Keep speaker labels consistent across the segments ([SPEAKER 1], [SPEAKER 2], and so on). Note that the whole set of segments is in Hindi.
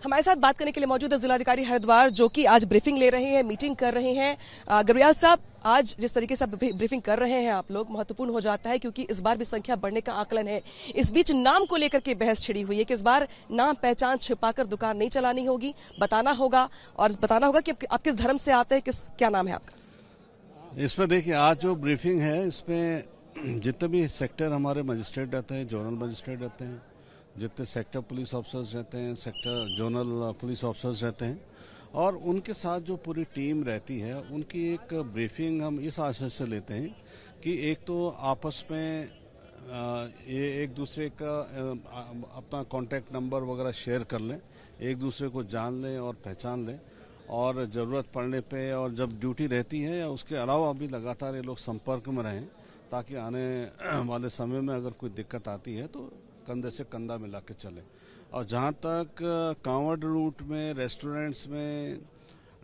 [SPEAKER 1] हमारे साथ बात करने के लिए मौजूद है जिलाधिकारी हरिद्वार, जो कि आज ब्रीफिंग ले रहे हैं, मीटिंग कर रहे हैं। गर्ब्याल साहब, आज जिस तरीके से ब्रीफिंग कर रहे हैं आप लोग, महत्वपूर्ण हो जाता है क्योंकि इस बार भी संख्या बढ़ने का आकलन है। इस बीच नाम को लेकर के बहस छिड़ी हुई है कि इस बार नाम पहचान छिपाकर दुकान नहीं चलानी होगी, बताना होगा और बताना होगा कि आप किस धर्म से आते हैं, क्या नाम है आपका।
[SPEAKER 2] इसमें देखिए, आज जो ब्रीफिंग है इसमें जितने भी सेक्टर हमारे मजिस्ट्रेट रहते हैं, जोनल मजिस्ट्रेट रहते हैं, जितने सेक्टर पुलिस ऑफिसर्स रहते हैं, सेक्टर जोनल पुलिस ऑफिसर्स रहते हैं और उनके साथ जो पूरी टीम रहती है, उनकी एक ब्रीफिंग हम इस आशय से लेते हैं कि एक तो आपस में ये एक दूसरे का अपना कॉन्टैक्ट नंबर वगैरह शेयर कर लें, एक दूसरे को जान लें और पहचान लें और ज़रूरत पड़ने पे और जब ड्यूटी रहती है या उसके अलावा भी लगातार ये लोग संपर्क में रहें, ताकि आने वाले समय में अगर कोई दिक्कत आती है तो कंधे से कंधा मिला के चले। और जहाँ तक कांवड़ रूट में, रेस्टोरेंट्स में,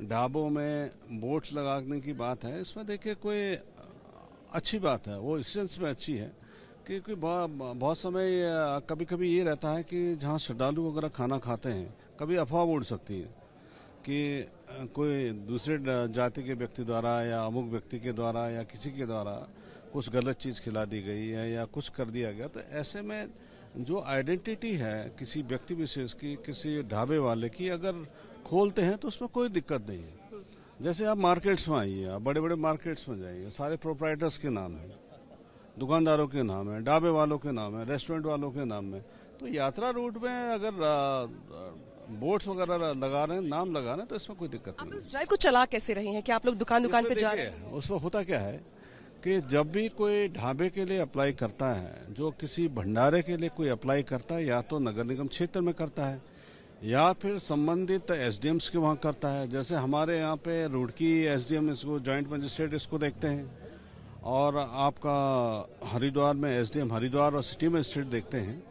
[SPEAKER 2] ढाबों में बोर्ड्स लगाने की बात है, इसमें देखिए कोई अच्छी बात है, वो इस सेंस में अच्छी है क्योंकि बहुत समय कभी कभी ये रहता है कि जहाँ श्रद्धालु वगैरह खाना खाते हैं, कभी अफवाह उड़ सकती है कि कोई दूसरे जाति के व्यक्ति द्वारा या अमुक व्यक्ति के द्वारा या किसी के द्वारा कुछ गलत चीज़ खिला दी गई है या कुछ कर दिया गया। तो ऐसे में जो आइडेंटिटी है किसी व्यक्ति विशेष की, किसी ढाबे वाले की, अगर खोलते हैं तो उसमें कोई दिक्कत नहीं है। जैसे आप मार्केट्स में आइए, आप बड़े बड़े मार्केट्स में जाइए, सारे प्रोप्राइटर्स के नाम है, दुकानदारों के नाम है, ढाबे वालों के नाम है, रेस्टोरेंट वालों के नाम है। तो यात्रा रूट में अगर बोर्ड्स वगैरह लगा रहे हैं, नाम लगा रहे हैं, तो इसमें कोई दिक्कत नहीं।
[SPEAKER 1] आप इस ड्राइव को चला कैसे रहे हैं कि आप लोग दुकान दुकान पे जा रहे हैं?
[SPEAKER 2] उसमें होता क्या है कि जब भी कोई ढाबे के लिए अप्लाई करता है, जो किसी भंडारे के लिए कोई अप्लाई करता है, या तो नगर निगम क्षेत्र में करता है या फिर संबंधित एसडीएम्स के वहाँ करता है। जैसे हमारे यहाँ पे रुड़की एसडीएम इसको, जॉइंट मजिस्ट्रेट इसको देखते हैं, और आपका हरिद्वार में एसडीएम हरिद्वार और सिटी मजिस्ट्रेट देखते हैं।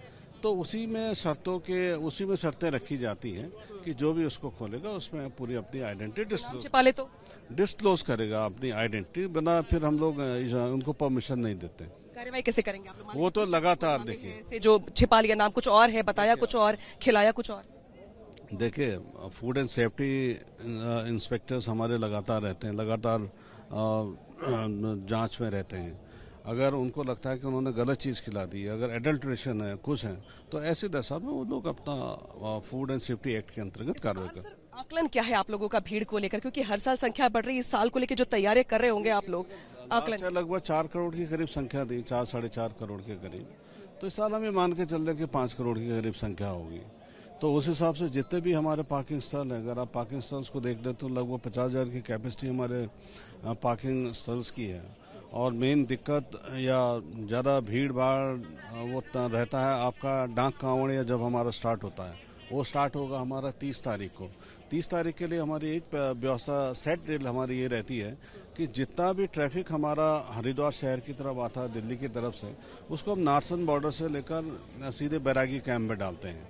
[SPEAKER 2] तो उसी में शर्तें रखी जाती हैं कि जो भी उसको खोलेगा उसमें पूरी अपनी आइडेंटिटी डिस्क्लोज करेगा, अपनी आइडेंटिटी बना, फिर हम लोग उनको परमिशन नहीं देते।
[SPEAKER 1] कार्रवाई कैसे करेंगे आप लोग?
[SPEAKER 2] वो तो लगातार देखिए,
[SPEAKER 1] जो छिपा लिया नाम कुछ और है, बताया कुछ और, खिलाया कुछ और।
[SPEAKER 2] देखिए, फूड एंड सेफ्टी इंस्पेक्टर्स हमारे लगातार रहते हैं, लगातार जांच में रहते हैं। अगर उनको लगता है कि उन्होंने गलत चीज़ खिला दी, अगर एडल्ट्रेशन है, कुछ है, तो ऐसी दशा में वो लोग अपना फूड एंड सेफ्टी एक्ट के अंतर्गत कार्रवाई करते।
[SPEAKER 1] आकलन क्या है आप लोगों का भीड़ को लेकर, क्योंकि हर साल संख्या बढ़ रही है, इस साल को लेकर जो तैयारी कर रहे होंगे आप लोग? आकलन
[SPEAKER 2] लगभग 4 करोड़ के करीब संख्या थी, 4-4.5 करोड़ के करीब। तो इस साल हम ये मान के चल रहे कि 5 करोड़ के करीब संख्या होगी। तो उस हिसाब से जितने भी हमारे पार्किंग स्थल हैं, अगर आप पार्किंग स्थल्स को देख लें तो लगभग 50,000 की कैपेसिटी हमारे पार्किंग स्थल्स की है। और मेन दिक्कत या ज़्यादा भीड़ भाड़ वो रहता है आपका डाक कांवड़, जब हमारा स्टार्ट होता है, वो स्टार्ट होगा हमारा 30 तारीख को। 30 तारीख के लिए हमारी एक व्यवस्था सेट ड्रिल हमारी ये रहती है कि जितना भी ट्रैफिक हमारा हरिद्वार शहर की तरफ आता है दिल्ली की तरफ से, उसको हम नारसन बॉर्डर से लेकर सीधे बैरागी कैंप में डालते हैं,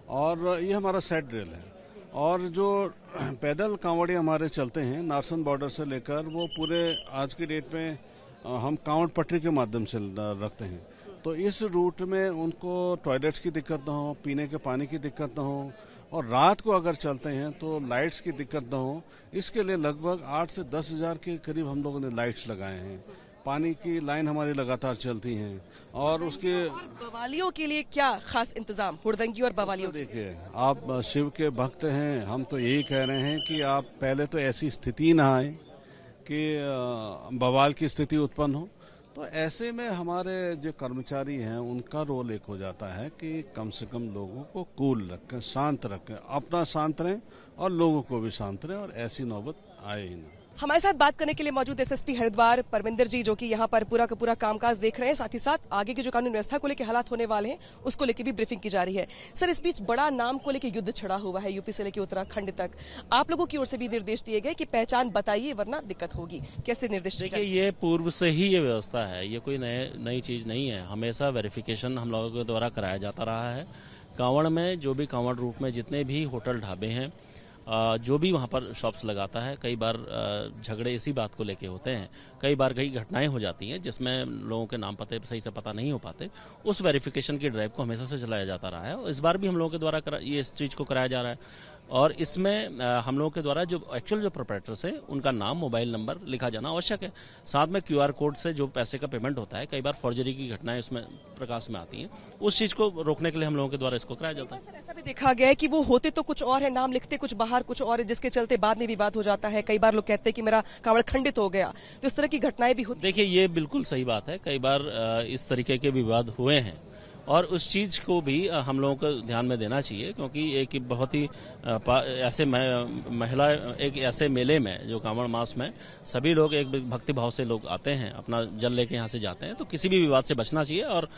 [SPEAKER 2] और ये हमारा सेट ड्रिल है। और जो पैदल कांवड़े हमारे चलते हैं नारसन बॉर्डर से लेकर, वो पूरे आज की डेट में हम कांवड़ पटरी के माध्यम से रखते हैं। तो इस रूट में उनको टॉयलेट्स की दिक्कत ना हो, पीने के पानी की दिक्कत ना हो, और रात को अगर चलते हैं तो लाइट्स की दिक्कत ना हो। इसके लिए लगभग 8 से 10 हज़ार के करीब हम लोगों ने लाइट्स लगाए हैं। पानी की लाइन हमारी लगातार चलती हैं। और उसके
[SPEAKER 1] बवालियों के लिए क्या खास इंतजाम, हुड़दंगी और बवालियों?
[SPEAKER 2] देखिए, आप शिव के भक्त हैं, हम तो यही कह रहे हैं कि आप पहले तो ऐसी स्थिति ना आए कि बवाल की स्थिति उत्पन्न हो। तो ऐसे में हमारे जो कर्मचारी हैं उनका रोल एक हो जाता है कि कम से कम लोगों को कूल रखें, शांत रखें, अपना शांत रहें और लोगों को भी शांत रहें, और ऐसी नौबत आए ही ना।
[SPEAKER 1] हमारे साथ बात करने के लिए मौजूद एसएसपी हरिद्वार परमिंदर जी, जो कि यहाँ पर पूरा का पूरा कामकाज देख रहे हैं, साथ ही साथ आगे की जो कानून व्यवस्था को लेकर हालात होने वाले हैं उसको लेकर भी ब्रीफिंग की जा रही है। सर, इस बीच बड़ा नाम को लेकर युद्ध छिड़ा हुआ है, यूपी से लेकर उत्तराखंड तक। आप लोगों की ओर से भी निर्देश दिए गए कि पहचान बताइए वरना दिक्कत होगी, कैसे निर्देश?
[SPEAKER 3] देखिए, ये पूर्व से ही ये व्यवस्था है, ये कोई नई चीज नहीं है। हमेशा वेरिफिकेशन हम लोगों के द्वारा कराया जाता रहा है। कांवड़ में जो भी कांवड़ रूट में जितने भी होटल ढाबे हैं, जो भी वहाँ पर शॉप्स लगाता है, कई बार झगड़े इसी बात को लेके होते हैं, कई बार कई घटनाएं हो जाती हैं जिसमें लोगों के नाम पते सही से पता नहीं हो पाते। उस वेरिफिकेशन की ड्राइव को हमेशा से चलाया जाता रहा है और इस बार भी हम लोगों के द्वारा ये इस चीज़ को कराया जा रहा है। और इसमें हम लोगों के द्वारा जो एक्चुअल जो प्रोप्राइटर्स हैं उनका नाम, मोबाइल नंबर लिखा जाना आवश्यक है। साथ में QR कोड से जो पैसे का पेमेंट होता है, कई बार फॉर्जरी की घटनाएं उसमें प्रकाश में आती हैं, उस चीज़ को रोकने के लिए हम लोगों के द्वारा इसको कराया जाता है।
[SPEAKER 1] सर, ऐसा भी देखा गया है कि वो होते तो कुछ और है, नाम लिखते कुछ बाहर कुछ और है, जिसके चलते बाद में विवाद हो जाता है। कई बार लोग कहते हैं कि मेरा कांवड़ खंडित हो गया, तो इस तरह की घटनाएं भी होती।
[SPEAKER 3] देखिए, ये बिल्कुल सही बात है, कई बार इस तरीके के विवाद हुए हैं और उस चीज़ को भी हम लोगों को ध्यान में देना चाहिए, क्योंकि एक बहुत ही ऐसे महिला एक ऐसे मेले में जो कांवड़ मास में सभी लोग एक भक्ति भाव से लोग आते हैं, अपना जल लेके यहाँ से जाते हैं, तो किसी भी विवाद से बचना चाहिए और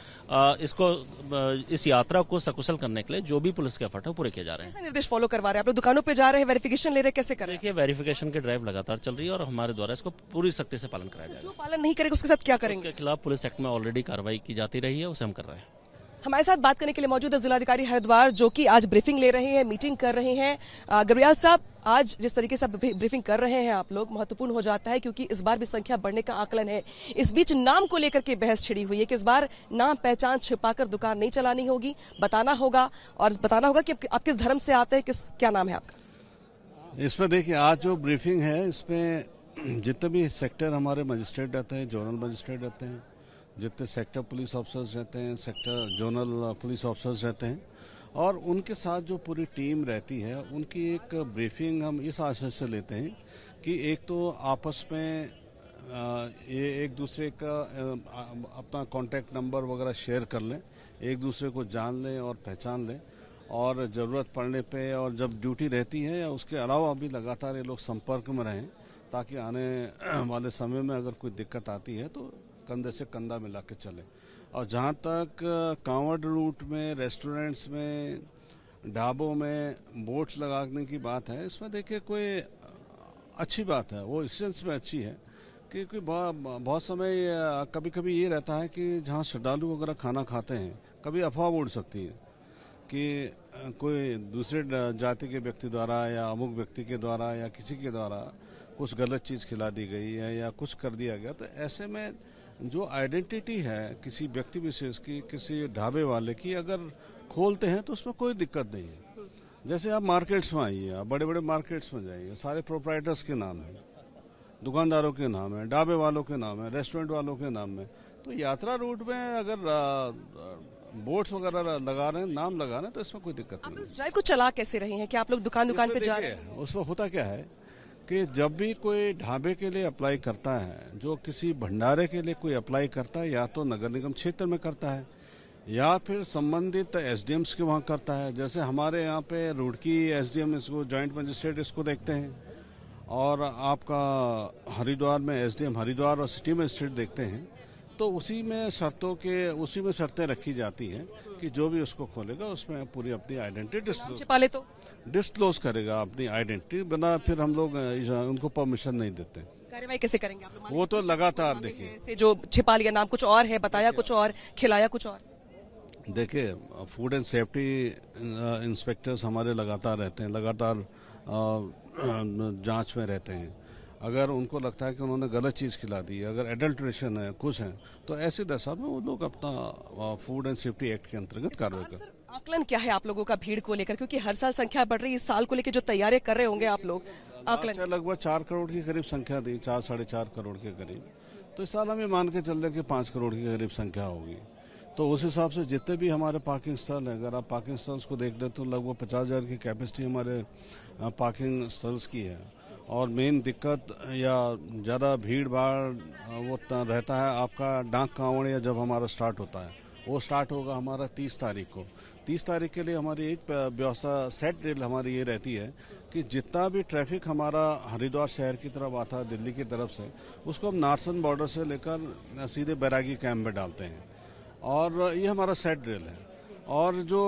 [SPEAKER 3] इस यात्रा को सकुशल करने के लिए जो भी पुलिस के एफर्ट है पूरे किए जा रहे हैं।
[SPEAKER 1] कैसे निर्देश फॉलो करवा रहे हैं आप लोग? दुकानों पे जा रहे हैं, वेरिफिकेशन ले रहे हैं, कैसे करें?
[SPEAKER 3] देखिए, वेरिफिकेशन की ड्राइव लगातार चल रही है और हमारे द्वारा इसको पूरी सख्ती से पालन कराया जाएगा।
[SPEAKER 1] जो पालन नहीं करेगा उसके साथ क्या करेंगे?
[SPEAKER 3] उसके खिलाफ पुलिस एक्ट में ऑलरेडी कार्रवाई की जाती रही है, उसे हम कर रहे हैं।
[SPEAKER 1] हमारे साथ बात करने के लिए मौजूद है जिलाधिकारी हरिद्वार, जो कि आज ब्रीफिंग ले रहे हैं, मीटिंग कर रहे हैं। गर्ब्याल साहब, आज जिस तरीके से ब्रीफिंग कर रहे हैं आप लोग, महत्वपूर्ण हो जाता है क्योंकि इस बार भी संख्या बढ़ने का आकलन है। इस बीच नाम को लेकर के बहस छिड़ी हुई है कि इस बार नाम पहचान छिपाकर दुकान नहीं चलानी होगी, बताना होगा और बताना होगा कि आप किस धर्म से आते हैं, क्या नाम है आपका।
[SPEAKER 2] इसमें देखिए, आज जो ब्रीफिंग है इसमें जितने भी सेक्टर हमारे मजिस्ट्रेट रहते हैं, जोनल मजिस्ट्रेट रहते हैं, जितने सेक्टर पुलिस ऑफिसर्स रहते हैं, सेक्टर जोनल पुलिस ऑफिसर्स रहते हैं और उनके साथ जो पूरी टीम रहती है, उनकी एक ब्रीफिंग हम इस आशय से लेते हैं कि एक तो आपस में ये एक दूसरे का अपना कॉन्टैक्ट नंबर वगैरह शेयर कर लें, एक दूसरे को जान लें और पहचान लें और ज़रूरत पड़ने पे और जब ड्यूटी रहती है या उसके अलावा भी लगातार ये लोग संपर्क में रहें, ताकि आने वाले समय में अगर कोई दिक्कत आती है तो कंधे से कंधा मिला के चले। और जहाँ तक कांवड़ रूट में, रेस्टोरेंट्स में, ढाबों में बोर्ड्स लगाने की बात है, इसमें देखिए कोई अच्छी बात है, वो इस सेंस में अच्छी है क्योंकि बहुत समय कभी कभी ये रहता है कि जहाँ श्रद्धालु वगैरह खाना खाते हैं, कभी अफवाह उड़ सकती है कि कोई दूसरे जाति के व्यक्ति द्वारा या अमुक व्यक्ति के द्वारा या किसी के द्वारा कुछ गलत चीज़ खिला दी गई है या कुछ कर दिया गया। तो ऐसे में जो आइडेंटिटी है किसी व्यक्ति विशेष की, किसी ढाबे वाले की, अगर खोलते हैं तो उसमें कोई दिक्कत नहीं है। जैसे आप मार्केट्स में आइए, आप बड़े बड़े मार्केट्स में जाइए, सारे प्रोप्राइटर्स के नाम है, दुकानदारों के नाम है, ढाबे वालों के नाम है, रेस्टोरेंट वालों के नाम है। तो यात्रा रूट में अगर बोर्ड्स वगैरह लगा रहे हैं, नाम लगा रहे हैं, तो इसमें कोई दिक्कत नहीं।
[SPEAKER 1] आप इस ड्राइव को चला कैसे रहे हैं कि आप लोग दुकान दुकान पे जा रहे हैं?
[SPEAKER 2] उसमें होता क्या है कि जब भी कोई ढाबे के लिए अप्लाई करता है, जो किसी भंडारे के लिए कोई अप्लाई करता है, या तो नगर निगम क्षेत्र में करता है या फिर संबंधित एसडीएम्स के वहाँ करता है। जैसे हमारे यहाँ पे रुड़की एसडीएम इसको जॉइंट मजिस्ट्रेट इसको देखते हैं और आपका हरिद्वार में एसडीएम हरिद्वार और सिटी मजिस्ट्रेट देखते हैं। तो उसी में शर्तें रखी जाती हैं कि जो भी उसको खोलेगा उसमें पूरी अपनी आइडेंटिटी डिस्क्लोज करेगा, अपनी आइडेंटिटी बना, फिर हम लोग उनको परमिशन नहीं देते।
[SPEAKER 1] कार्रवाई कैसे करेंगे आप लोग?
[SPEAKER 2] वो तो लगातार देखिए,
[SPEAKER 1] जो छिपा लिया नाम कुछ और है, बताया कुछ और, खिलाया कुछ और।
[SPEAKER 2] देखिए, फूड एंड सेफ्टी इंस्पेक्टर्स हमारे लगातार रहते हैं, लगातार जांच में रहते हैं। अगर उनको लगता है कि उन्होंने गलत चीज़ खिला दी, अगर एडल्ट्रेशन है, कुछ है, तो ऐसी दशा में वो लोग अपना फूड एंड सेफ्टी एक्ट के अंतर्गत कार्रवाई करें।
[SPEAKER 1] आकलन क्या है आप लोगों का भीड़ को लेकर, क्योंकि हर साल संख्या बढ़ रही है, इस साल को लेकर जो तैयारी कर रहे होंगे आप लोग? आकलन
[SPEAKER 2] लगभग 4 करोड़ के करीब संख्या थी, 4-4.5 करोड़ के करीब। तो इस साल हम ये मान के चल रहे कि 5 करोड़ के करीब संख्या होगी। तो उस हिसाब से जितने भी हमारे पार्किंग स्थल है, अगर आप पार्किंग स्थल्स को देख लें तो लगभग 50,000 की कैपेसिटी हमारे पार्किंग स्थल्स की है। और मेन दिक्कत या ज़्यादा भीड़ भाड़ वो रहता है आपका डाक कांवड़, या जब हमारा स्टार्ट होता है, वो स्टार्ट होगा हमारा 30 तारीख को। 30 तारीख के लिए हमारी एक व्यवस्था सेट ड्रिल हमारी ये रहती है कि जितना भी ट्रैफिक हमारा हरिद्वार शहर की तरफ आता है दिल्ली की तरफ से, उसको हम नारसन बॉर्डर से लेकर सीधे बैरागी कैंप में डालते हैं और ये हमारा सेट ड्रिल है। और जो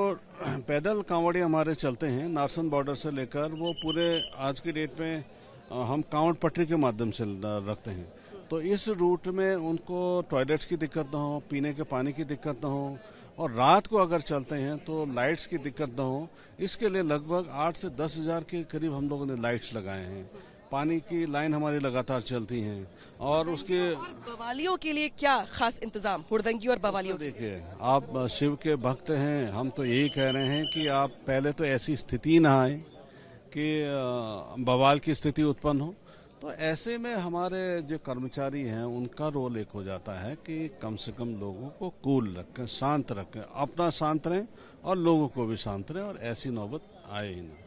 [SPEAKER 2] पैदल कांवड़े हमारे चलते हैं नारसन बॉर्डर से लेकर, वो पूरे आज की डेट में हम कांवड़ पटरी के माध्यम से रखते हैं। तो इस रूट में उनको टॉयलेट्स की दिक्कत ना हो, पीने के पानी की दिक्कत ना हो और रात को अगर चलते हैं तो लाइट्स की दिक्कत न हो, इसके लिए लगभग 8 से 10 हज़ार के करीब हम लोगों ने लाइट्स लगाए हैं। पानी की लाइन हमारी लगातार चलती हैं और उसके
[SPEAKER 1] बवालियों के लिए क्या खास इंतजाम, हुड़दंगी और बवालियों?
[SPEAKER 2] देखिए, आप शिव के भक्त हैं, हम तो यही कह रहे हैं कि आप पहले तो ऐसी स्थिति ना आए कि बवाल की स्थिति उत्पन्न हो। तो ऐसे में हमारे जो कर्मचारी हैं उनका रोल एक हो जाता है कि कम से कम लोगों को कूल रखें, शांत रखें, अपना शांत रहें और लोगों को भी शांत रहें और ऐसी नौबत आए ही ना।